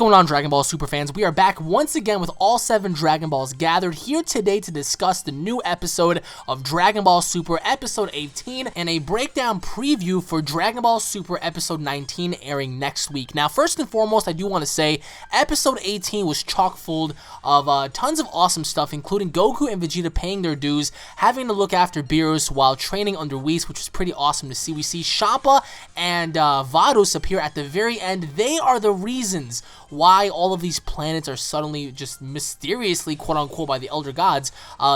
going on, Dragon Ball Super fans? We are back once again with all 7 Dragon Balls gathered here today to discuss the new episode of Dragon Ball Super Episode 18 and a breakdown preview for Dragon Ball Super Episode 19 airing next week. Now, first and foremost, I do want to say Episode 18 was chock full of tons of awesome stuff, including Goku and Vegeta paying their dues, having to look after Beerus while training under Whis, which was pretty awesome to see. We see Champa and Vados appear at the very end. They are the reasons why all of these planets are suddenly just mysteriously, quote-unquote, by the Elder Gods,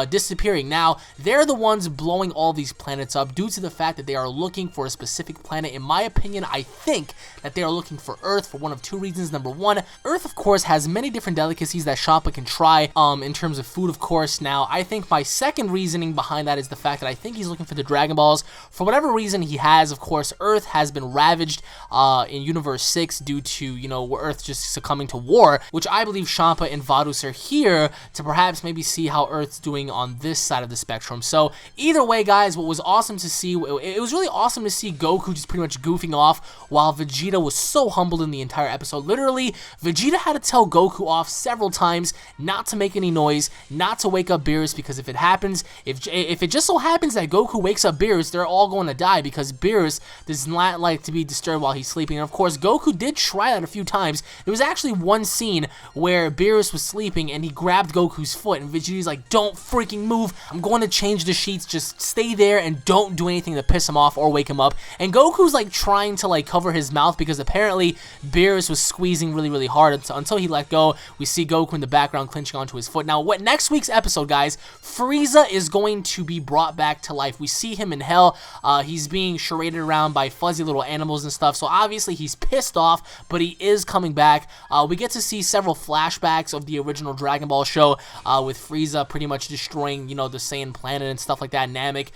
disappearing. Now, they're the ones blowing all these planets up due to the fact that they are looking for a specific planet. In my opinion, I think that they are looking for Earth for one of 2 reasons. Number 1, Earth, of course, has many different delicacies that Champa can try, in terms of food, of course. Now, I think my second reasoning behind that is the fact that I think he's looking for the Dragon Balls. For whatever reason he has, of course, Earth has been ravaged in Universe 6 due to, you know, Earth just succumbing to war, which I believe Champa and Vados are here to perhaps maybe see how Earth's doing on this side of the spectrum. So either way, guys, what was awesome to see, it was really awesome to see Goku just pretty much goofing off while Vegeta was so humbled in the entire episode. Literally, Vegeta had to tell Goku off several times not to make any noise, not to wake up Beerus, because if it happens, if it just so happens that Goku wakes up Beerus, they're all going to die, because Beerus does not like to be disturbed while he's sleeping. And of course, Goku did try that a few times. There was actually one scene where Beerus was sleeping and he grabbed Goku's foot, and Vegeta's like, "Don't freaking move, I'm going to change the sheets, just stay there and don't do anything to piss him off or wake him up." And Goku's like trying to like cover his mouth because apparently Beerus was squeezing really hard until he let go. We see Goku in the background clenching onto his foot. Now, what next week's episode, guys, Frieza is going to be brought back to life. We see him in hell. He's being charaded around by fuzzy little animals and stuff, so obviously he's pissed off, but he is coming back. We get to see several flashbacks of the original Dragon Ball show, with Frieza pretty much destroying, you know, the Saiyan planet and stuff like that, Namek.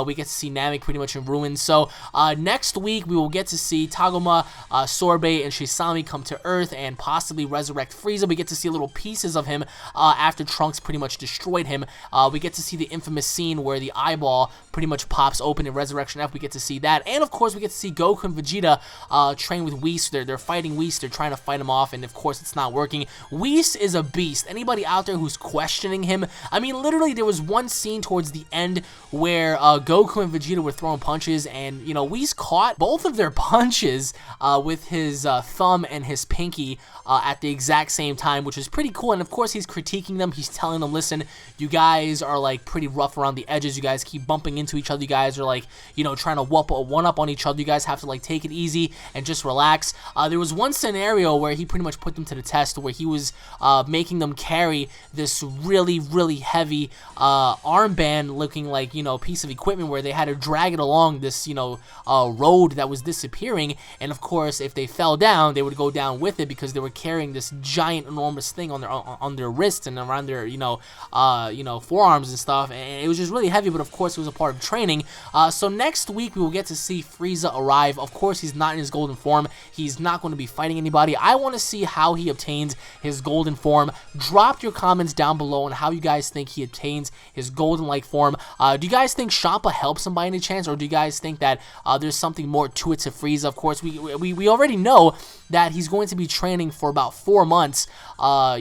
We get to see Namek pretty much in ruins. So next week we will get to see Tagoma, Sorbet, and Shisami come to Earth and possibly resurrect Frieza. We get to see little pieces of him after Trunks pretty much destroyed him. We get to see the infamous scene where the eyeball pretty much pops open in Resurrection F. We get to see that, and of course we get to see Goku and Vegeta train with Whis. They're fighting Whis. They're trying to fight him off, and of course it's not working. Whis is a beast. Anybody out there who's questioning him, I mean, literally there was one scene towards the end where Goku and Vegeta were throwing punches, and you know, Whis caught both of their punches with his thumb and his pinky at the exact same time, which is pretty cool. And of course he's critiquing them. He's telling them, "Listen, you guys are like pretty rough around the edges. You guys keep bumping into each other. You guys are like, you know, trying to one up on each other. You guys have to like take it easy and just relax." There was one scenario where he pretty much put them to the test, where he was making them carry this really heavy armband looking like, you know, piece of equipment, where they had to drag it along this, you know, road that was disappearing. And of course, if they fell down, they would go down with it, because they were carrying this giant enormous thing on their wrists and around their, you know, forearms and stuff. And it was just really heavy, but of course it was a part of training. So next week we will get to see Frieza arrive. Of course he's not in his golden form. He's not going to be fighting anybody. I want to see how he obtains his golden form. Drop your comments down below on how you guys think he obtains his golden-like form. Do you guys think Champa helps him by any chance, or do you guys think that there's something more to it to Frieza? Of course, we already know that he's going to be training for about 4 months,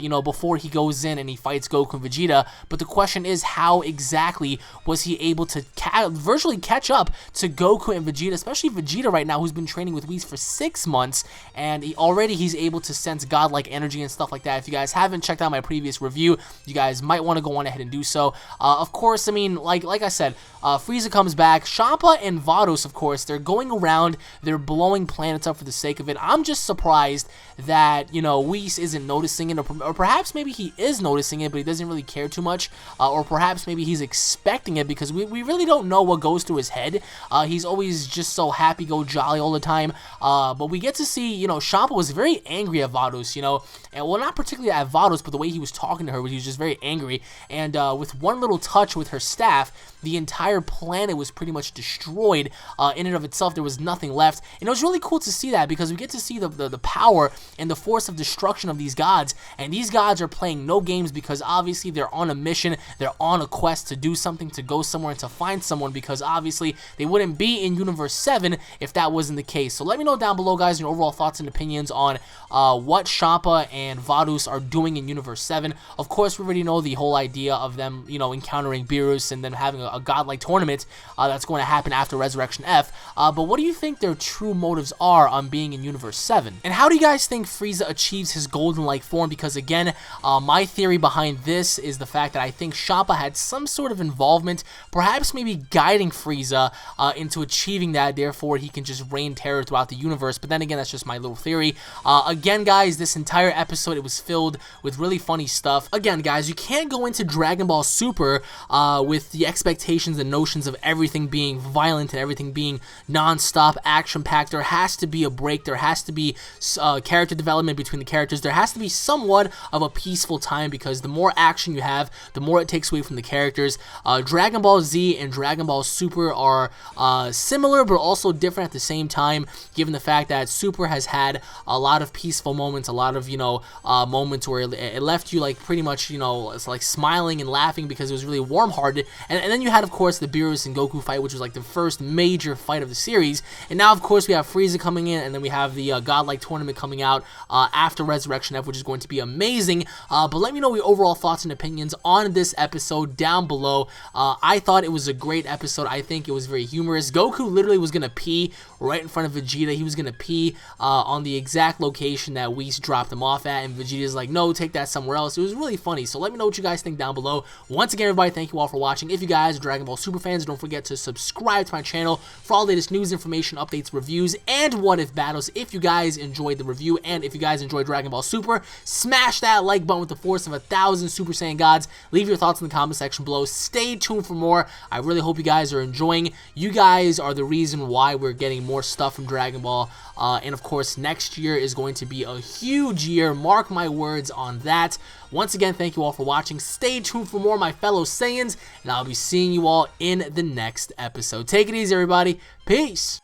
you know, before he goes in and he fights Goku and Vegeta. But the question is, how exactly was he able to virtually catch up to Goku and Vegeta, especially Vegeta right now, who's been training with Whis for 6 months, and already he's able to sense godlike energy and stuff like that. If you guys haven't checked out my previous review, you guys might want to go on ahead and do so. Of course, I mean, like I said, Frieza comes back. Champa and Vados, of course, they're going around, they're blowing planets up for the sake of it. I'm just surprised that, you know, Whis isn't noticing it, or perhaps maybe he is noticing it, but he doesn't really care too much, or perhaps maybe he's expecting it, because we really don't know what goes through his head. He's always just so happy-go-jolly all the time, but we get to see, you know, Champa was very angry at Vados, you know, and well, not particularly at Vados, but the way he was talking to her, he was just very angry, and with one little touch with her staff, the entire planet was pretty much destroyed in and of itself. There was nothing left, and it was really cool to see that, because we get to see the power and the force of destruction of these gods, and these gods are playing no games, because obviously they're on a mission, they're on a quest to do something, to go somewhere and to find someone, because obviously they wouldn't be in Universe 7 if that wasn't the case. So let me know down below, guys, your overall thoughts and opinions on what Champa and Vados are doing in Universe 7. Of course, we already know the whole idea of them, you know, encountering Beerus and then having a godlike tournament that's going to happen after Resurrection F. But what do you think their true motives are on being in Universe 7? And how do you guys think Frieza achieves his golden-like form? Because again, my theory behind this is the fact that I think Champa had some sort of involvement, perhaps maybe guiding Frieza into achieving that, therefore he can just reign terror throughout the universe. But then again, that's just my little theory. Again, guys, this entire episode, it was filled with really funny stuff. Again, guys, you can't go into Dragon Ball Super with the expectations and notions of everything being violent and everything being non-stop action-packed. There has to be a break. There has to be character development between the characters. There has to be somewhat of a peaceful time, because the more action you have, the more it takes away from the characters. Dragon Ball Z and Dragon Ball Super are similar but also different at the same time, given the fact that Super has had a lot of peaceful moments, a lot of, you know, moments where it left you like pretty much, you know, it's like smiling and laughing because it was really warm-hearted. And then you had, of course, the Beerus and Goku fight, which was like the first major fight of the series. And now, of course, we have Frieza coming in, and then we have the godlike tournament coming out after Resurrection F, which is going to be amazing. But let me know your overall thoughts and opinions on this episode down below. I thought it was a great episode. I think it was very humorous. Goku literally was going to pee right in front of Vegeta. He was going to pee on the exact location that Whis dropped him off at, and Vegeta's like, no, take that somewhere else. It was really funny. So let me know what you guys think down below. Once again, everybody, thank you all for watching. If you guys are Dragon Ball Super fans, don't forget to subscribe to my channel for all the latest news, information, updates, reviews, and what if battles. If you guys enjoyed the review, and if you guys enjoyed Dragon Ball Super, smash that like button with the force of 1,000 Super Saiyan gods. Leave your thoughts in the comment section below. Stay tuned for more. I really hope you guys are enjoying. You guys are the reason why we're getting more stuff from Dragon Ball. And of course, next year is going to be a huge year. Mark my words on that. Once again, thank you all for watching. Stay tuned for more, my fellow Saiyans, and I'll be seeing you all in the next episode. Take it easy, everybody. Peace.